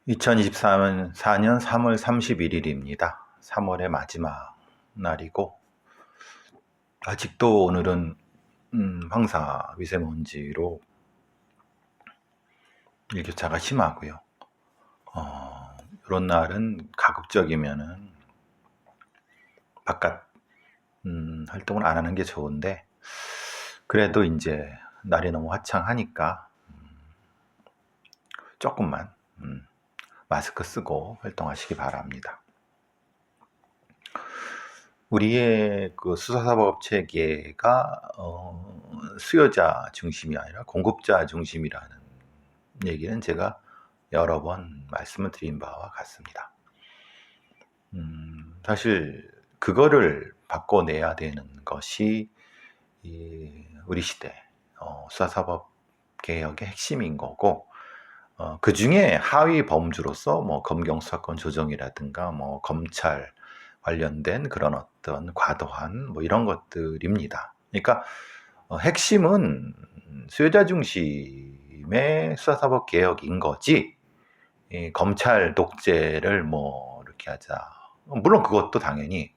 2024년 3월 31일입니다. 3월의 마지막 날이고 아직도 오늘은 황사 미세먼지로 일교차가 심하고요. 이런 날은 가급적이면은 바깥 활동을 안 하는 게 좋은데 그래도 이제 날이 너무 화창하니까 조금만 마스크 쓰고 활동하시기 바랍니다. 우리의 그 수사사법 체계가 수요자 중심이 아니라 공급자 중심이라는 얘기는 제가 여러 번 말씀을 드린 바와 같습니다. 사실 그거를 바꿔내야 되는 것이 우리 시대 수사사법 개혁의 핵심인 거고, 그 중에 하위 범주로서 뭐 검경 수사권 조정이라든가 뭐 검찰 관련된 그런 어떤 과도한 뭐 이런 것들입니다. 그러니까 핵심은 수요자 중심의 수사사법 개혁인 거지, 검찰 독재를 뭐 이렇게 하자. 물론 그것도 당연히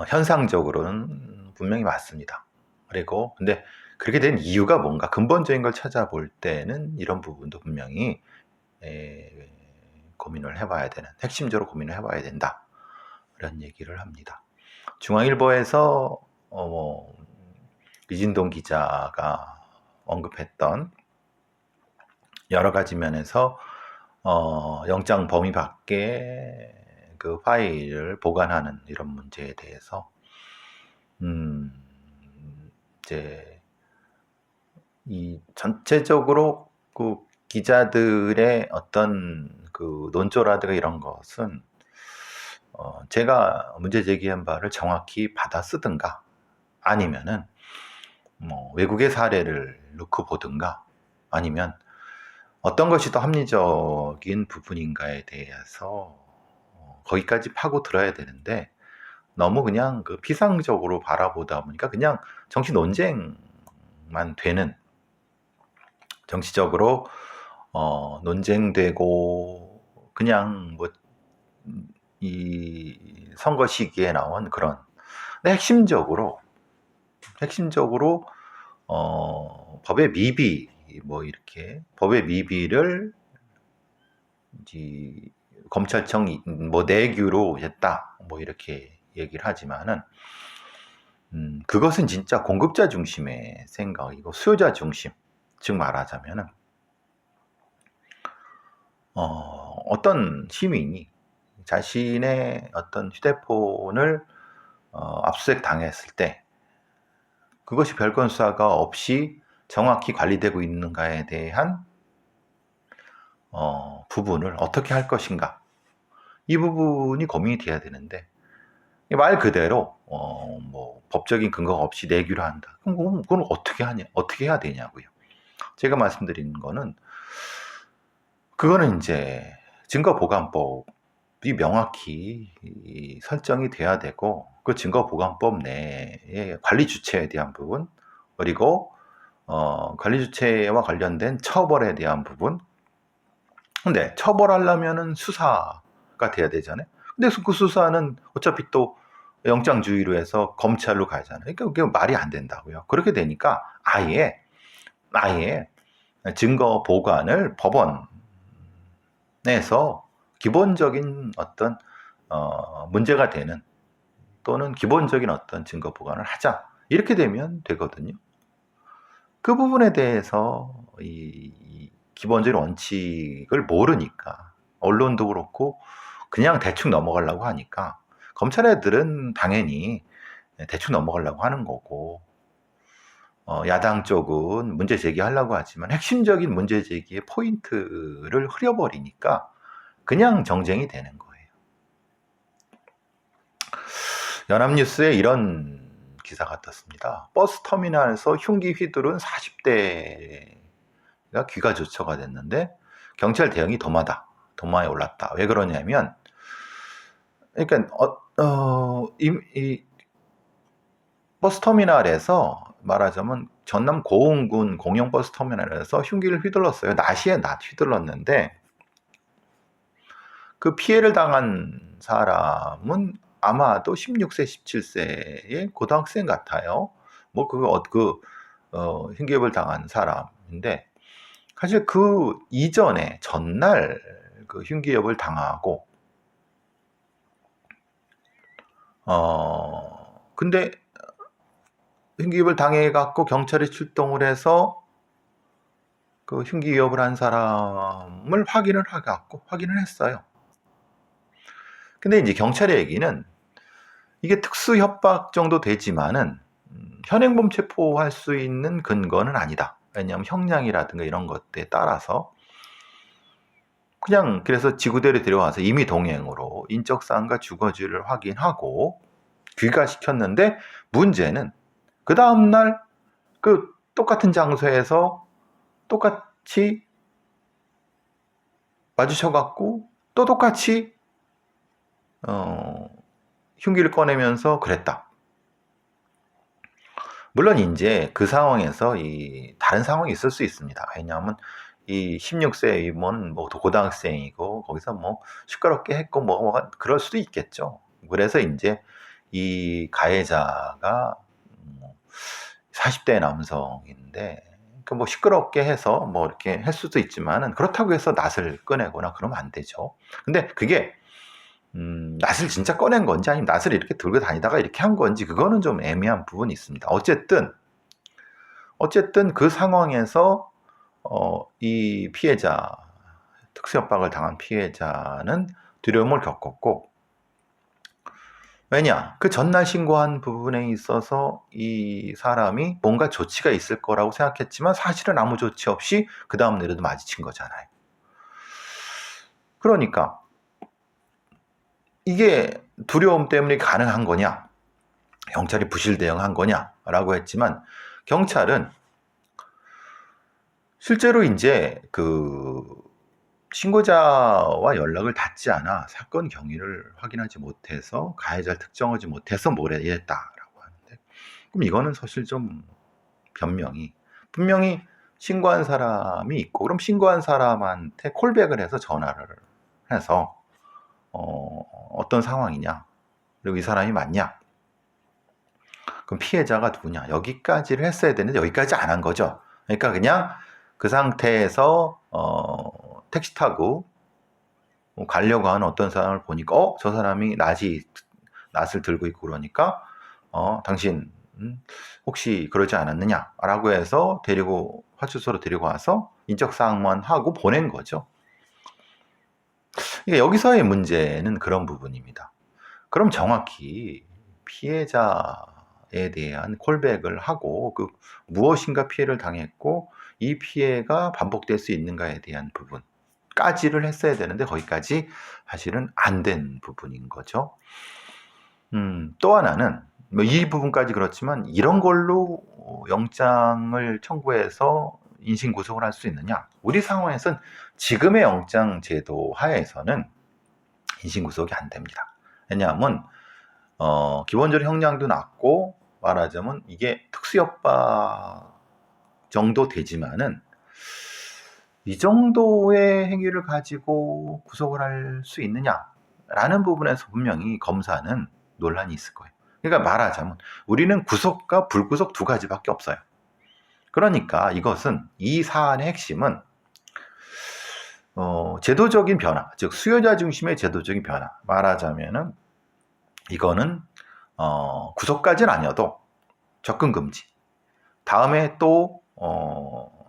현상적으로는 분명히 맞습니다. 그리고 근데 그렇게 된 이유가 뭔가 근본적인 걸 찾아볼 때는 이런 부분도 분명히 고민을 해봐야 되는, 핵심적으로 고민을 해봐야 된다, 이런 얘기를 합니다. 중앙일보에서 이진동 기자가 언급했던 여러 가지 면에서 영장 범위 밖에 그 파일을 보관하는 이런 문제에 대해서 이제 이 전체적으로 그 기자들의 어떤 그 논조라든가 이런 것은 제가 문제 제기한 바를 정확히 받아 쓰든가 아니면은 뭐 외국의 사례를 놓고 보든가 아니면 어떤 것이 더 합리적인 부분인가에 대해서 거기까지 파고 들어야 되는데, 너무 그냥 그 피상적으로 바라보다 보니까 그냥 정치 논쟁만 되는, 정치적으로 논쟁되고 그냥 뭐 이 선거 시기에 나온 그런, 근데 핵심적으로 법의 미비, 뭐 이렇게 법의 미비를 검찰청 뭐 내규로 했다, 뭐 이렇게 얘기를 하지만은 그것은 진짜 공급자 중심의 생각이고 수요자 중심, 즉 말하자면은 어떤 시민이 자신의 어떤 휴대폰을 압수수색 당했을 때 그것이 별건 수사가 없이 정확히 관리되고 있는가에 대한 부분을 어떻게 할 것인가, 이 부분이 고민이 돼야 되는데, 말 그대로 뭐 법적인 근거가 없이 내규로 한다. 그럼 그건 어떻게 해야 되냐고요. 제가 말씀드린 거는 그거는 이제 증거보관법이 명확히 설정이 돼야 되고, 그 증거보관법 내에 관리 주체에 대한 부분, 그리고 관리 주체와 관련된 처벌에 대한 부분. 근데 처벌하려면은 수사가 돼야 되잖아요. 근데 그 수사는 어차피 또 영장주의로 해서 검찰로 가잖아요. 그러니까 그게 말이 안 된다고요. 그렇게 되니까 아예 증거 보관을 법원에서 기본적인 어떤 문제가 되는, 또는 기본적인 어떤 증거 보관을 하자, 이렇게 되면 되거든요. 그 부분에 대해서 이 기본적인 원칙을 모르니까 언론도 그렇고 그냥 대충 넘어가려고 하니까 검찰 애들은 당연히 대충 넘어가려고 하는 거고, 야당 쪽은 문제 제기하려고 하지만 핵심적인 문제 제기의 포인트를 흐려버리니까 그냥 정쟁이 되는 거예요. 연합뉴스에 이런 기사가 떴습니다. 버스터미널에서 흉기 휘두른 40대가 귀가 조처가 됐는데 경찰 대응이 도마에 올랐다. 왜 그러냐면, 그러니까 이 버스터미널에서 말하자면 전남 고흥군 공영버스터미널에서 흉기를 휘둘렀어요. 낮이에 낮 휘둘렀는데 그 피해를 당한 사람은 아마도 16세, 17세의 고등학생 같아요. 뭐 흉기업을 당한 사람인데 사실 그 이전에 전날 그 흉기업을 당하고 근데 흉기업을 당해갖고 경찰이 출동을 해서 그 흉기업을 한 사람을 확인을 했어요. 근데 이제 경찰의 얘기는 이게 특수 협박 정도 되지만은 현행범 체포할 수 있는 근거는 아니다. 왜냐하면 형량이라든가 이런 것들에 따라서 그냥 그래서 지구대로 데려와서 임의 동행으로 인적사항과 주거지를 확인하고 귀가시켰는데 문제는 그 다음날 그 똑같은 장소에서 똑같이 마주쳐갖고 또 똑같이 흉기를 꺼내면서 그랬다. 물론 이제 그 상황에서 이 다른 상황이 있을 수 있습니다. 왜냐하면 이 16세이면 뭐 고등학생이고 거기서 뭐 시끄럽게 했고 뭐 그럴 수도 있겠죠. 그래서 이제 이 가해자가 40대 남성인데 그 뭐 시끄럽게 해서 뭐 이렇게 할 수도 있지만은 그렇다고 해서 낫을 꺼내거나 그러면 안 되죠. 근데 그게 낫을 진짜 꺼낸 건지 아니면 낫을 이렇게 들고 다니다가 이렇게 한 건지 그거는 좀 애매한 부분이 있습니다. 어쨌든 그 상황에서 이 피해자, 특수협박을 당한 피해자는 두려움을 겪었고, 왜냐? 그 전날 신고한 부분에 있어서 이 사람이 뭔가 조치가 있을 거라고 생각했지만 사실은 아무 조치 없이 그 다음 날에도 마주친 거잖아요. 그러니까 이게 두려움 때문에 가능한 거냐? 경찰이 부실 대응한 거냐? 라고 했지만 경찰은 실제로 이제 그 신고자와 연락을 닿지 않아 사건 경위를 확인하지 못해서 가해자를 특정하지 못해서 이랬다라고 하는데 그럼 이거는 사실 좀 분명히 신고한 사람이 있고 그럼 신고한 사람한테 콜백을 해서 전화를 해서 어떤 상황이냐 그리고 이 사람이 맞냐 그럼 피해자가 누구냐 여기까지를 했어야 되는데 여기까지 안 한 거죠. 그러니까 그냥 그 상태에서 택시 타고 가려고 하는 어떤 사람을 보니까 저 사람이 낫을 들고 있고 그러니까 당신 혹시 그러지 않았느냐 라고 해서 파출소로 데리고 와서 인적사항만 하고 보낸 거죠. 그러니까 여기서의 문제는 그런 부분입니다. 그럼 정확히 피해자에 대한 콜백을 하고 무엇인가 피해를 당했고 이 피해가 반복될 수 있는가에 대한 부분까지를 했어야 되는데 거기까지 사실은 안 된 부분인 거죠. 또 하나는 뭐 이 부분까지 그렇지만 이런 걸로 영장을 청구해서 인신 구속을 할 수 있느냐? 우리 상황에선 지금의 영장 제도 하에서는 인신 구속이 안 됩니다. 왜냐하면 기본적으로 형량도 낮고 말하자면 이게 특수협박 정도 되지만은 이 정도의 행위를 가지고 구속을 할 수 있느냐라는 부분에서 분명히 검사는 논란이 있을 거예요. 그러니까 말하자면 우리는 구속과 불구속 두 가지밖에 없어요. 그러니까 이 사안의 핵심은 제도적인 변화, 즉 수요자 중심의 제도적인 변화. 말하자면은 이거는 구속까지는 아니어도 접근 금지. 다음에 또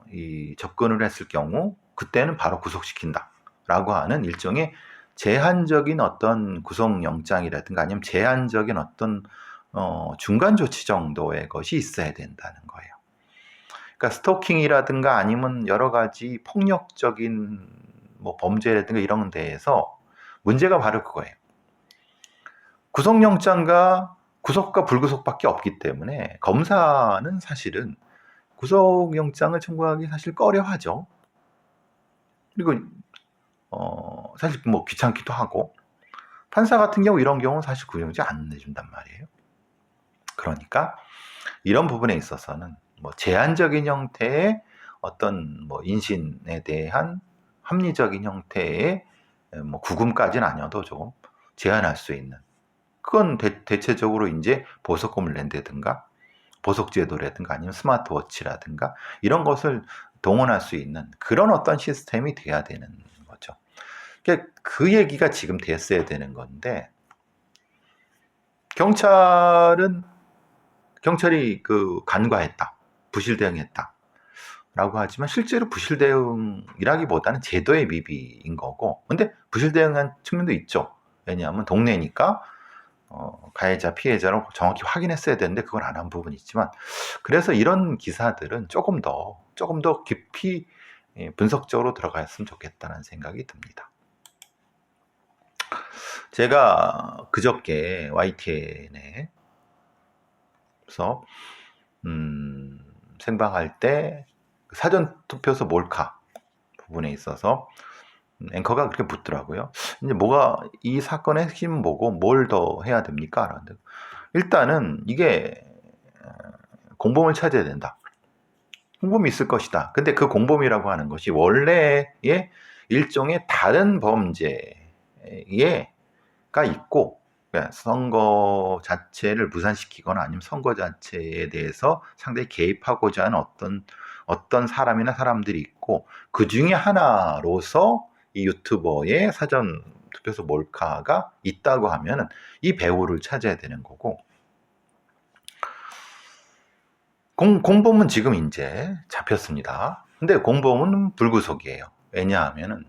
이 접근을 했을 경우 그때는 바로 구속시킨다라고 하는 일종의 제한적인 어떤 구속영장이라든가 아니면 제한적인 어떤 중간 조치 정도의 것이 있어야 된다는 거예요. 그러니까 스토킹이라든가 아니면 여러 가지 폭력적인 뭐 범죄라든가 이런 데에서 문제가 바로 그거예요. 구속영장과 구속과 불구속밖에 없기 때문에 검사는 사실은 구속영장을 청구하기 사실 꺼려하죠. 그리고 사실 뭐 귀찮기도 하고 판사 같은 경우 이런 경우는 사실 구형지 안 내준단 말이에요. 그러니까 이런 부분에 있어서는 뭐 제한적인 형태의 어떤 뭐 인신에 대한 합리적인 형태의 뭐 구금까지는 아니어도 좀 제한할 수 있는, 그건 대체적으로 이제 보석금을 낸다든가 보석제도라든가 아니면 스마트워치라든가 이런 것을 동원할 수 있는 그런 어떤 시스템이 돼야 되는 거죠. 그러니까 그 얘기가 지금 됐어야 되는 건데, 경찰이 그 간과했다, 부실 대응했다 라고 하지만 실제로 부실 대응이라기보다는 제도의 미비인 거고, 근데 부실 대응한 측면도 있죠. 왜냐하면 동네니까 가해자 피해자를 정확히 확인했어야 되는데 그걸 안 한 부분이 있지만, 그래서 이런 기사들은 조금 더 깊이 분석적으로 들어갔으면 좋겠다는 생각이 듭니다. 제가 그저께 YTN에서 생방할 때 사전투표소 몰카 부분에 있어서 앵커가 그렇게 묻더라고요. 이제 뭐가 이 사건의 핵심은 뭐고 뭘 더 해야 됩니까? 라는데, 일단은 이게 공범을 찾아야 된다. 공범이 있을 것이다. 근데 그 공범이라고 하는 것이 원래의 일종의 다른 범죄가 있고, 그러니까 선거 자체를 무산시키거나 아니면 선거 자체에 대해서 상당히 개입하고자 하는 어떤 사람이나 사람들이 있고, 그 중에 하나로서 이 유튜버의 사전 투표소 몰카가 있다고 하면은 이 배우를 찾아야 되는 거고, 공범은 지금 이제 잡혔습니다. 근데 공범은 불구속이에요. 왜냐하면은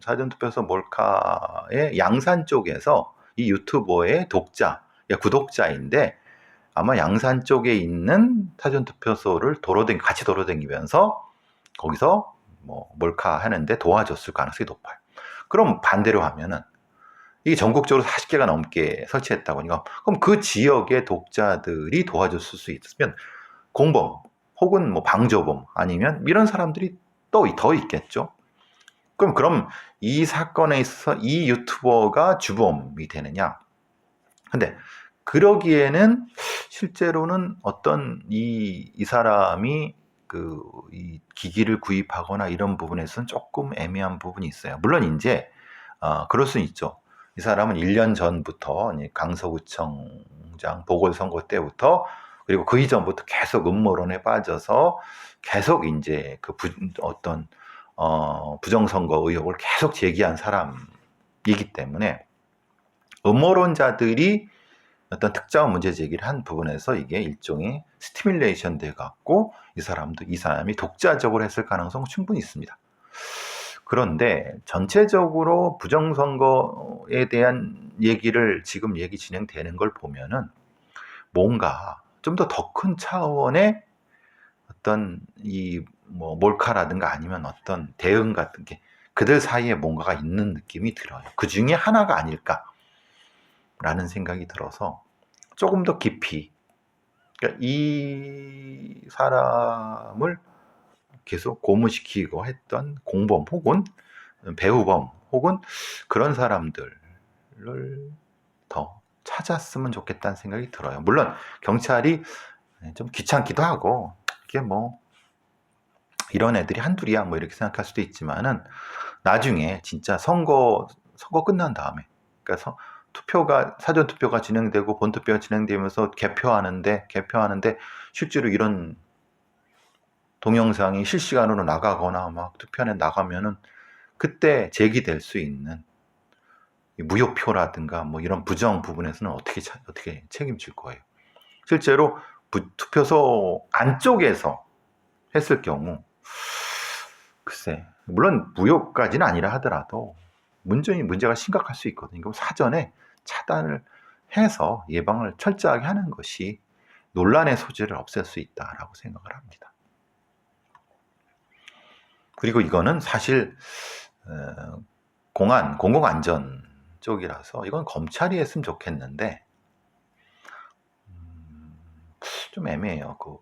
사전투표소 몰카의 양산 쪽에서 이 유튜버의 구독자인데, 아마 양산 쪽에 있는 사전투표소를 같이 도로다니면서 거기서 뭐 몰카 하는데 도와줬을 가능성이 높아요. 그럼 반대로 하면은 이게 전국적으로 40개가 넘게 설치했다고 하니까, 그럼 그 지역의 독자들이 도와줬을 수 있으면 공범 혹은 뭐 방조범 아니면 이런 사람들이 또 더 있겠죠. 그럼 이 사건에 있어서 이 유튜버가 주범이 되느냐? 근데 그러기에는 실제로는 어떤 이 사람이 이 기기를 구입하거나 이런 부분에서는 조금 애매한 부분이 있어요. 물론 이제 그럴 수는 있죠. 이 사람은 1년 전부터 강서구청장 보궐선거 때부터, 그리고 그 이전부터 계속 음모론에 빠져서 계속 이제 어떤 부정선거 의혹을 계속 제기한 사람이기 때문에, 음모론자들이 어떤 특정한 문제 제기를 한 부분에서 이게 일종의 스티뮬레이션 돼 갖고 이 사람이 독자적으로 했을 가능성은 충분히 있습니다. 그런데 전체적으로 부정선거에 대한 지금 얘기 진행되는 걸 보면은 뭔가 좀 더 큰 차원의 어떤 뭐 몰카라든가 아니면 어떤 대응 같은 게 그들 사이에 뭔가가 있는 느낌이 들어요. 그 중에 하나가 아닐까라는 생각이 들어서 조금 더 깊이, 그러니까 이 사람을 계속 고문시키고 했던 공범 혹은 배우범 혹은 그런 사람들을 더 찾았으면 좋겠다는 생각이 들어요. 물론 경찰이 좀 귀찮기도 하고, 이게 뭐 이런 애들이 한둘이야 뭐 이렇게 생각할 수도 있지만은, 나중에 진짜 선거 끝난 다음에, 그러니까 사전 투표가 진행되고 본 투표가 진행되면서 개표하는데 실제로 이런 동영상이 실시간으로 나가거나 막 투표안에 나가면은 그때 제기될 수 있는 무효표라든가 뭐 이런 부정 부분에서는 어떻게 책임질 거예요. 실제로 투표소 안쪽에서 했을 경우, 글쎄, 물론 무효까지는 아니라 하더라도 문제가 심각할 수 있거든요. 그럼 사전에 차단을 해서 예방을 철저하게 하는 것이 논란의 소지를 없앨 수 있다라고 생각을 합니다. 그리고 이거는 사실 공공안전 쪽이라서 이건 검찰이 했으면 좋겠는데 좀 애매해요. 그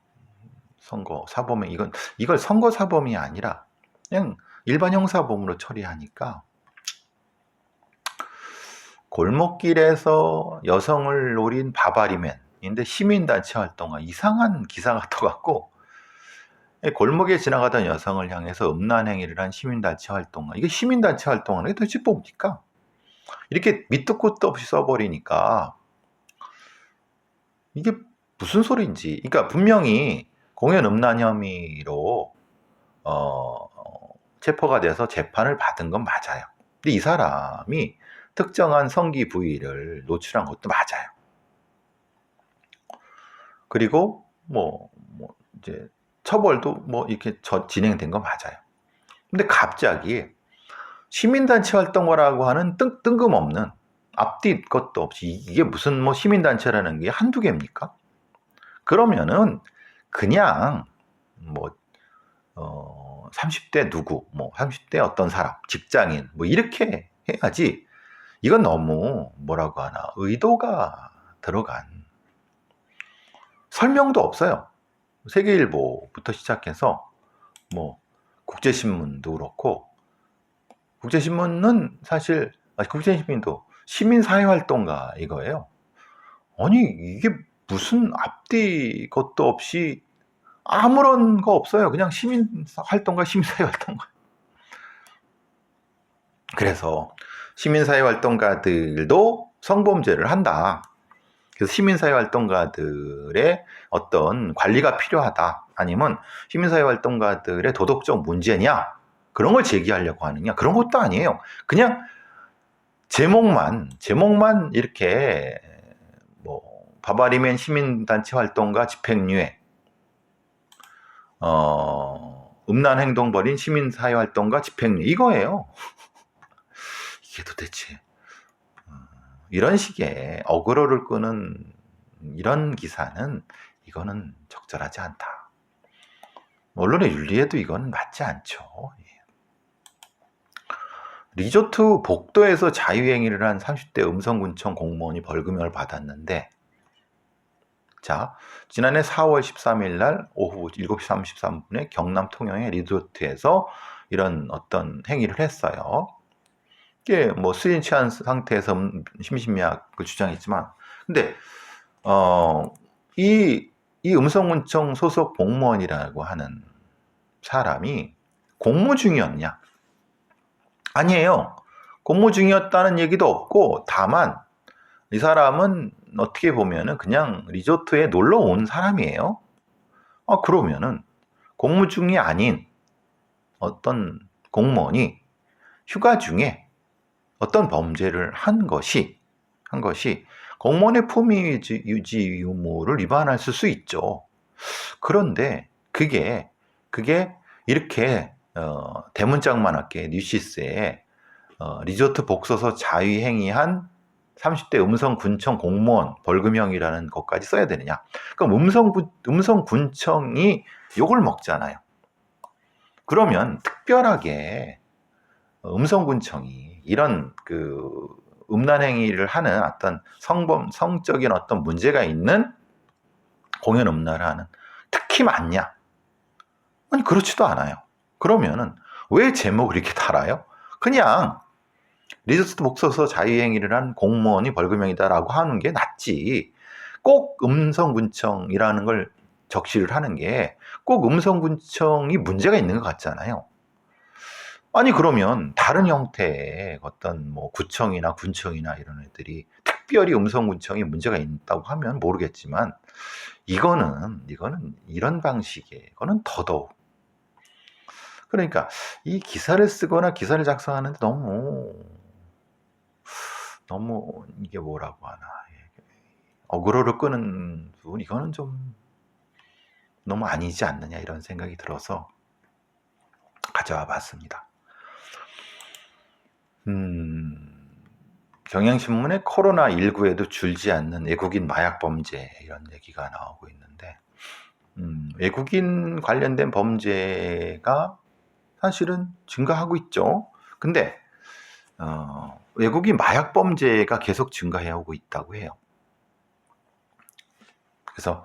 선거 사범에 이걸 선거 사범이 아니라 그냥 일반 형사범으로 처리하니까, 골목길에서 여성을 노린 바바리맨, 근데 시민단체 활동가 이상한 기사가 떠갖고 골목에 지나가던 여성을 향해서 음란 행위를 한 시민단체 활동가. 이게 시민단체 활동가는 이게 도대체 뭡니까? 이렇게 밑도 끝도 없이 써버리니까 이게 무슨 소리인지. 그러니까 분명히 공연 음란 혐의로 체포가 돼서 재판을 받은 건 맞아요. 근데 이 사람이 특정한 성기 부위를 노출한 것도 맞아요. 그리고 이제 처벌도 이렇게 진행된 건 맞아요. 근데 갑자기 시민단체 활동가라고 하는 뜬금없는 앞뒤 것도 없이 이게 무슨 시민단체라는 게 한두 개입니까? 그러면은 그냥 30대 누구, 30대 어떤 사람, 직장인 이렇게 해야지. 이건 너무 뭐라고 하나 의도가 들어간 설명도 없어요. 세계일보부터 시작해서 국제신문도 그렇고, 국제신문은 사실 국제신문도 시민사회활동가 이거예요. 아니 이게 무슨 앞뒤 것도 없이 아무런 거 없어요. 그냥 시민활동가, 시민사회활동가. 그래서 시민사회활동가들도 성범죄를 한다. 그래서 시민사회활동가들의 어떤 관리가 필요하다. 아니면 시민사회활동가들의 도덕적 문제냐? 그런 걸 제기하려고 하느냐? 그런 것도 아니에요. 그냥 제목만 이렇게 바바리맨 시민단체 활동가 집행유예, 음란 행동 벌인 시민사회활동가 집행유예 이거예요. 이게 도대체 이런 식의 어그로를 끄는 이런 기사는 이거는 적절하지 않다. 언론의 윤리에도 이건 맞지 않죠. 리조트 복도에서 자유행위를 한 30대 음성군청 공무원이 벌금형을 받았는데, 자, 지난해 4월 13일 날 오후 7시 33분에 경남 통영의 리조트에서 이런 어떤 행위를 했어요. 이게 술인 취한 상태에서 심신미약을 주장했지만, 근데 이 음성군청 소속 공무원이라고 하는 사람이 공무 중이었냐? 아니에요. 공무 중이었다는 얘기도 없고, 다만 이 사람은 어떻게 보면은 그냥 리조트에 놀러 온 사람이에요. 그러면은 공무 중이 아닌 어떤 공무원이 휴가 중에 어떤 범죄를 한 것이 공무원의 품위 유지 의무를 위반할 수 있죠. 그런데 그게 이렇게 대문짝만하게 뉴시스에 리조트 복서서 자유행위한 30대 음성군청 공무원 벌금형이라는 것까지 써야 되느냐? 그럼 음성군청이 욕을 먹잖아요. 그러면 특별하게 음성군청이 이런 음란 행위를 하는 어떤 성적인 어떤 문제가 있는 공연 음란을 하는 특히 많냐? 아니 그렇지도 않아요. 그러면은 왜 제목을 이렇게 달아요? 그냥 리조트 복서서 자유행위를 한 공무원이 벌금형이다라고 하는 게 낫지. 꼭 음성군청이라는 걸 적시를 하는 게 꼭 음성군청이 문제가 있는 것 같잖아요. 아니 그러면 다른 형태의 어떤 구청이나 군청이나 이런 애들이 특별히 음성군청이 문제가 있다고 하면 모르겠지만, 이거는 이런 방식의 이거는 더더욱. 그러니까 이 기사를 쓰거나 기사를 작성하는데 너무 이게 뭐라고 하나, 어그로를 끄는 부분, 이거는 좀 너무 아니지 않느냐 이런 생각이 들어서 가져와 봤습니다. 경향신문에 코로나19에도 줄지 않는 외국인 마약 범죄 이런 얘기가 나오고 있는데, 외국인 관련된 범죄가 사실은 증가하고 있죠. 근데 외국인 마약 범죄가 계속 증가해 오고 있다고 해요. 그래서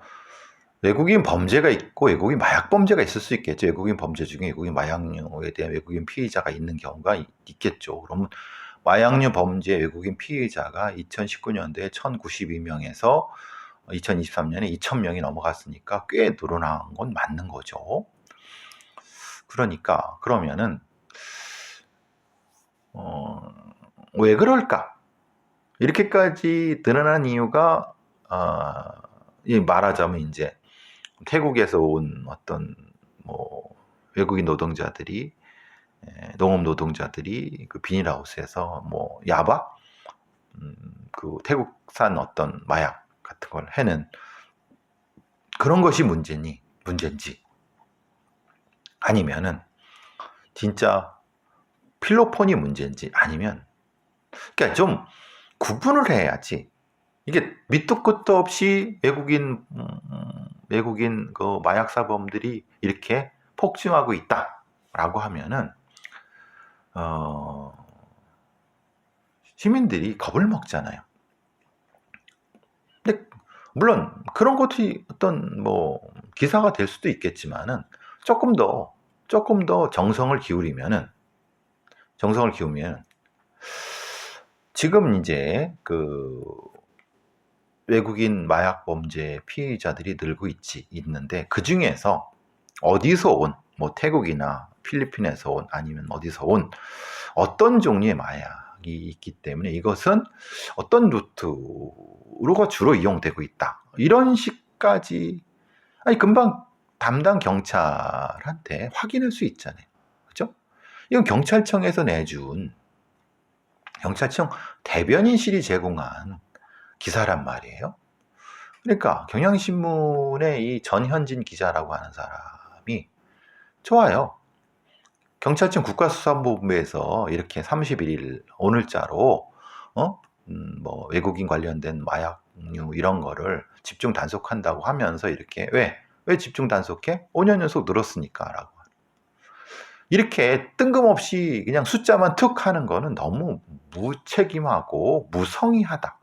외국인 범죄가 있고 외국인 마약 범죄가 있을 수 있겠죠. 외국인 범죄 중에 외국인 마약류에 대한 외국인 피의자가 있는 경우가 있겠죠. 그러면 마약류 범죄 외국인 피의자가 2019년도에 1092명에서 2023년에 2,000명이 넘어갔으니까 꽤 늘어난 건 맞는 거죠. 그러니까 그러면은 왜 그럴까? 이렇게까지 늘어난 이유가 말하자면 이제 태국에서 온 어떤 뭐 외국인 노동자들이 농업 노동자들이 그 비닐하우스에서 뭐 야바 그 태국산 어떤 마약 같은 걸 해는 그런 것이 문제인지 아니면은 진짜 필로폰이 문제인지 아니면 그러니까 좀 구분을 해야지. 이게 밑도 끝도 없이 외국인 그 마약 사범들이 이렇게 폭증하고 있다라고 하면은 시민들이 겁을 먹잖아요. 근데 물론 그런 것이 어떤 뭐 기사가 될 수도 있겠지만은 조금 더 정성을 기우면 지금 이제 그 외국인 마약 범죄 피의자들이 늘고 있는데 그 중에서 어디서 온, 뭐 태국이나 필리핀에서 온 아니면 어디서 온 어떤 종류의 마약이 있기 때문에 이것은 어떤 루트로가 주로 이용되고 있다. 이런 식까지 금방 담당 경찰한테 확인할 수 있잖아요. 그죠? 이건 경찰청에서 내준 경찰청 대변인실이 제공한 기사란 말이에요. 그러니까 경향신문의 이 전현진 기자라고 하는 사람이 좋아요. 경찰청 국가수사본부에서 이렇게 31일 오늘자로 뭐 외국인 관련된 마약류 이런 거를 집중 단속한다고 하면서 이렇게 왜 집중 단속해? 5년 연속 늘었으니까라고. 이렇게 뜬금없이 그냥 숫자만 툭 하는 거는 너무 무책임하고 무성의하다.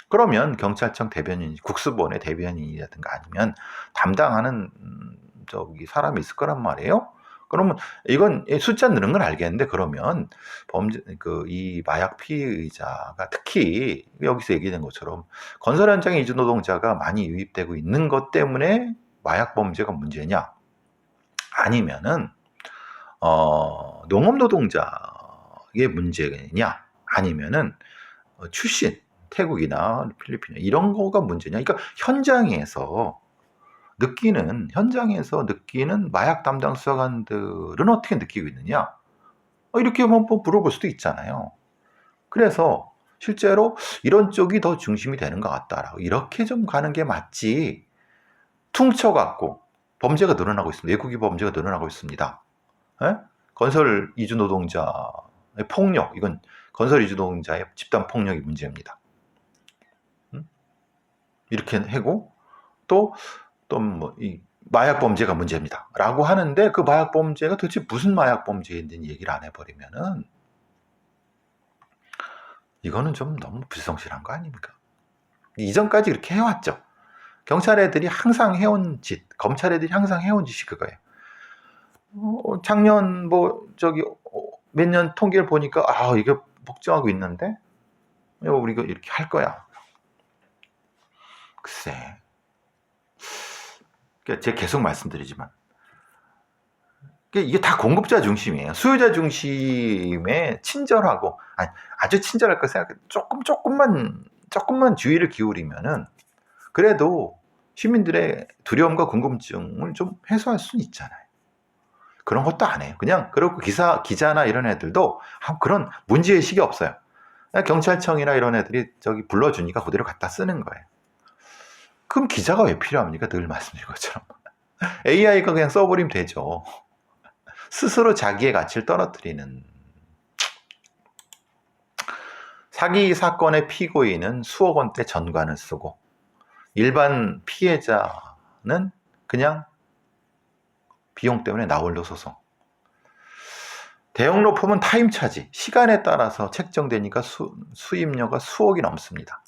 그러면 경찰청 대변인, 국수본의 대변인이라든가 아니면 담당하는 저기 사람이 있을 거란 말이에요. 그러면 이건 숫자 느는 건 알겠는데 그러면 이 마약 피의자가 특히 여기서 얘기된 것처럼 건설 현장에 이주 노동자가 많이 유입되고 있는 것 때문에 마약 범죄가 문제냐? 아니면은 농업 노동자의 문제냐? 아니면은 출신 태국이나 필리핀 이런 거가 문제냐? 그러니까 현장에서 느끼는 마약 담당 수사관들은 어떻게 느끼고 있느냐? 이렇게 한번 물어볼 수도 있잖아요. 그래서 실제로 이런 쪽이 더 중심이 되는 것 같다라고 이렇게 좀 가는 게 맞지. 퉁쳐갖고 범죄가 늘어나고 있습니다. 외국인 범죄가 늘어나고 있습니다. 에? 건설 이주 노동자의 폭력, 이건 건설 이주 노동자의 집단 폭력이 문제입니다. 이렇게 하고 또 뭐 이 마약 범죄가 문제입니다. 라고 하는데 그 마약 범죄가 도대체 무슨 마약 범죄인지 얘기를 안 해버리면은 이거는 좀 너무 불성실한 거 아닙니까? 이전까지 이렇게 해왔죠. 경찰 애들이 항상 해온 짓, 검찰 애들이 항상 해온 짓이 그거예요. 작년 몇 년 통계를 보니까 이게 폭증하고 있는데 우리가 이렇게 할 거야. 글쎄. 제가 계속 말씀드리지만 이게 다 공급자 중심이에요. 수요자 중심에 친절하고 아주 친절할 거 생각해. 조금만 주의를 기울이면은 그래도 시민들의 두려움과 궁금증을 좀 해소할 수는 있잖아요. 그런 것도 안 해요. 그냥 그렇고 기자나 이런 애들도 그런 문제의식이 없어요. 경찰청이나 이런 애들이 저기 불러주니까 그대로 갖다 쓰는 거예요. 그럼 기자가 왜 필요합니까? 늘 말씀드린 것처럼. AI가 그냥 써버리면 되죠. 스스로 자기의 가치를 떨어뜨리는. 사기 사건의 피고인은 수억 원대 전관을 쓰고 일반 피해자는 그냥 비용 때문에 나홀로 소송. 대형 로펌은 타임 차지, 시간에 따라서 책정되니까 수임료가 수억이 넘습니다.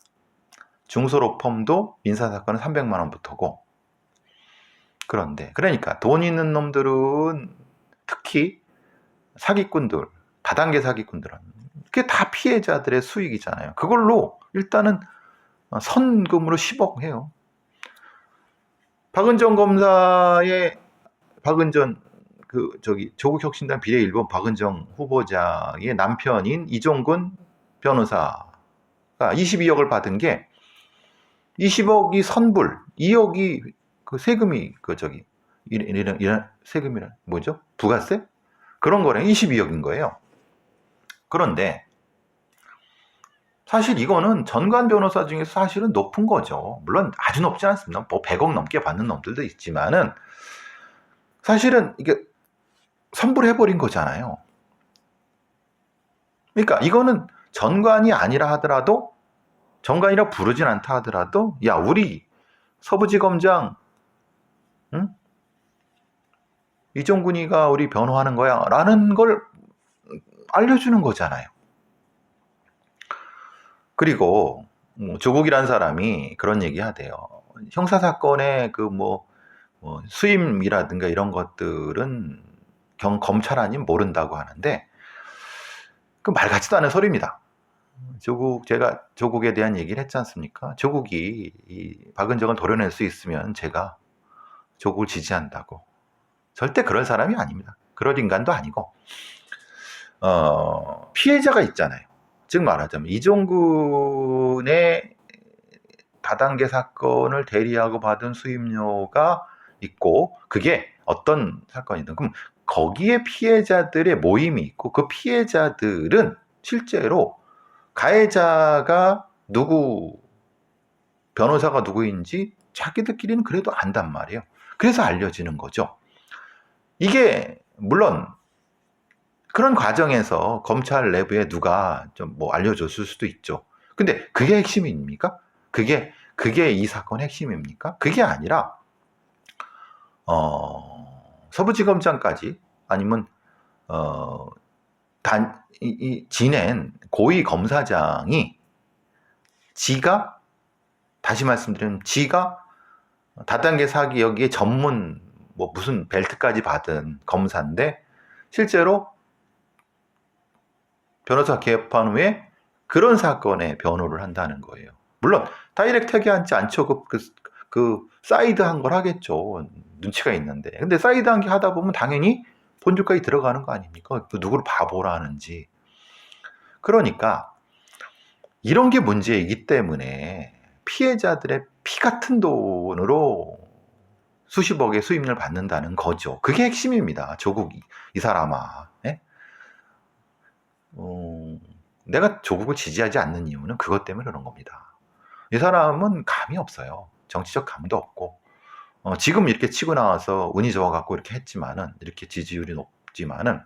중소 로펌도 민사사건은 300만 원부터고. 그러니까 돈 있는 놈들은 특히 사기꾼들, 다단계 사기꾼들은 그게 다 피해자들의 수익이잖아요. 그걸로 일단은 선금으로 10억 해요. 박은정 검사의 박은전 조국혁신당 비례1번 박은정 후보자의 남편인 이종근 변호사가 22억을 받은 게 20억이 선불, 2억이 그 세금이 이런 세금이란 뭐죠? 부가세? 그런 거랑 22억인 거예요. 그런데 사실 이거는 전관 변호사 중에서 사실은 높은 거죠. 물론 아주 높지 않습니다. 뭐 100억 넘게 받는 놈들도 있지만은 사실은 이게 선불해버린 거잖아요. 그러니까 이거는 전관이 아니라 하더라도, 전관이라 부르진 않다 하더라도, 야, 우리 서부지검장, 응? 이종근이가 우리 변호하는 거야 라는 걸 알려주는 거잖아요. 그리고 조국이란 사람이 그런 얘기 하대요. 형사사건의 수임이라든가 이런 것들은 검찰 아니면 모른다고 하는데, 그 말 같지도 않은 소리입니다. 제가 조국에 대한 얘기를 했지 않습니까? 조국이 이 박은정을 도려낼 수 있으면 제가 조국을 지지한다고. 절대 그럴 사람이 아닙니다. 그럴 인간도 아니고, 피해자가 있잖아요. 즉 말하자면 이종근의 다단계 사건을 대리하고 받은 수임료가 있고, 그게 어떤 사건이든, 그럼 거기에 피해자들의 모임이 있고, 그 피해자들은 실제로 가해자가 변호사가 누구인지 자기들끼리는 그래도 안단 말이에요. 그래서 알려지는 거죠. 이게 물론 그런 과정에서 검찰 내부에 누가 좀 알려줬을 수도 있죠. 근데 그게 핵심입니까? 그게 이 사건의 핵심입니까? 그게 아니라 서부지검장까지, 아니면 지낸 고위 검사장이 다시 말씀드리면 지가 다단계 사기 여기에 전문 무슨 벨트까지 받은 검사인데 실제로 변호사 개업한 후에 그런 사건에 변호를 한다는 거예요. 물론 다이렉트하게 하지 않죠. 사이드 한 걸 하겠죠. 눈치가 있는데. 근데 사이드 한 게 하다 보면 당연히 본주까지 들어가는 거 아닙니까? 누구를 바보라 하는지. 그러니까 이런 게 문제이기 때문에 피해자들의 피 같은 돈으로 수십억의 수임료를 받는다는 거죠. 그게 핵심입니다. 조국이, 이 사람아. 예? 내가 조국을 지지하지 않는 이유는 그것 때문에 그런 겁니다. 이 사람은 감이 없어요. 정치적 감도 없고, 지금 이렇게 치고 나와서 운이 좋아갖고 이렇게 했지만은, 이렇게 지지율이 높지만은,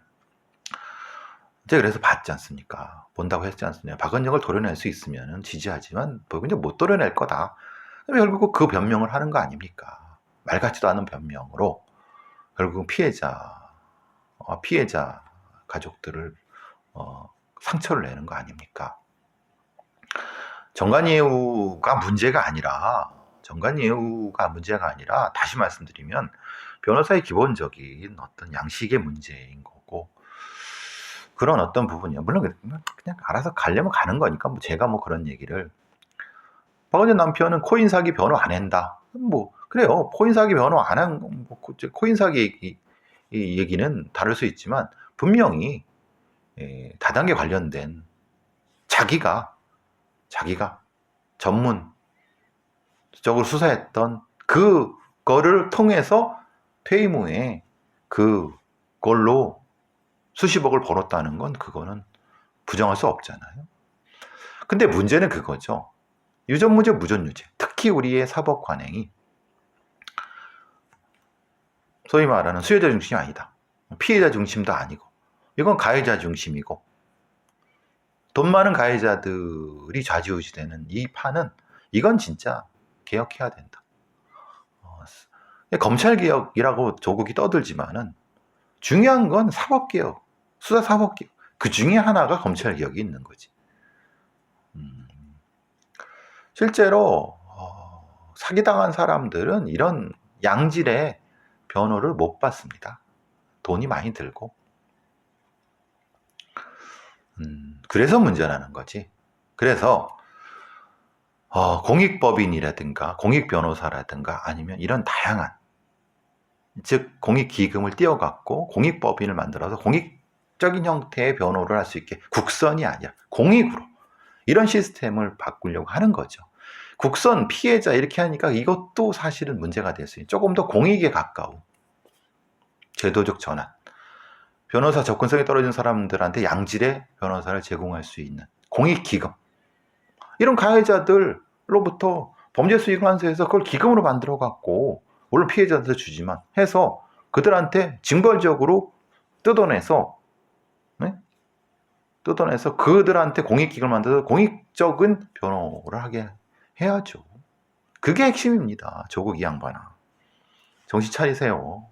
제가 그래서 봤지 않습니까? 본다고 했지 않습니까? 박은정을 도려낼 수 있으면 지지하지만, 이제 못 도려낼 거다. 결국 그 변명을 하는 거 아닙니까? 말 같지도 않은 변명으로, 결국 피해자 가족들을, 상처를 내는 거 아닙니까? 정관예우가 문제가 아니라, 다시 말씀드리면, 변호사의 기본적인 어떤 양식의 문제인 거고, 그런 어떤 부분이요. 물론 그냥 알아서 가려면 가는 거니까, 제가 그런 얘기를. 박은정 남편은 코인 사기 변호 안 한다. 그래요. 코인 사기 변호 안 한, 코인 사기 이 얘기는 다를 수 있지만, 분명히, 다단계 관련된 자기가 전문적으로 수사했던 그거를 통해서 퇴임 후에 그걸로 수십억을 벌었다는 건, 그거는 부정할 수 없잖아요. 근데 문제는 그거죠. 유전무죄, 무전유죄. 특히 우리의 사법 관행이 소위 말하는 수혜자 중심이 아니다. 피해자 중심도 아니고, 이건 가해자 중심이고, 돈 많은 가해자들이 좌지우지되는 이 판은, 이건 진짜 개혁해야 된다. 검찰개혁이라고 조국이 떠들지만은 중요한 건 사법개혁, 수사사법개혁. 그 중에 하나가 검찰개혁이 있는 거지. 실제로 사기당한 사람들은 이런 양질의 변호를 못 받습니다. 돈이 많이 들고. 그래서 문제라는 거지. 그래서 공익법인이라든가 공익변호사라든가 아니면 이런 다양한, 즉 공익기금을 띄워갖고 공익법인을 만들어서 공익적인 형태의 변호를 할 수 있게, 국선이 아니라 공익으로 이런 시스템을 바꾸려고 하는 거죠. 국선 피해자 이렇게 하니까 이것도 사실은 문제가 될 수 있어요. 조금 더 공익에 가까운 제도적 전환, 변호사 접근성이 떨어진 사람들한테 양질의 변호사를 제공할 수 있는 공익기금, 이런 가해자들로부터 범죄 수익을 환수해서 그걸 기금으로 만들어 갖고, 물론 피해자한테 주지만 해서 그들한테 징벌적으로 뜯어내서, 네? 뜯어내서 그들한테 공익기금을 만들어서 공익적인 변호를 하게 해야죠. 그게 핵심입니다. 조국 이 양반아, 정신 차리세요.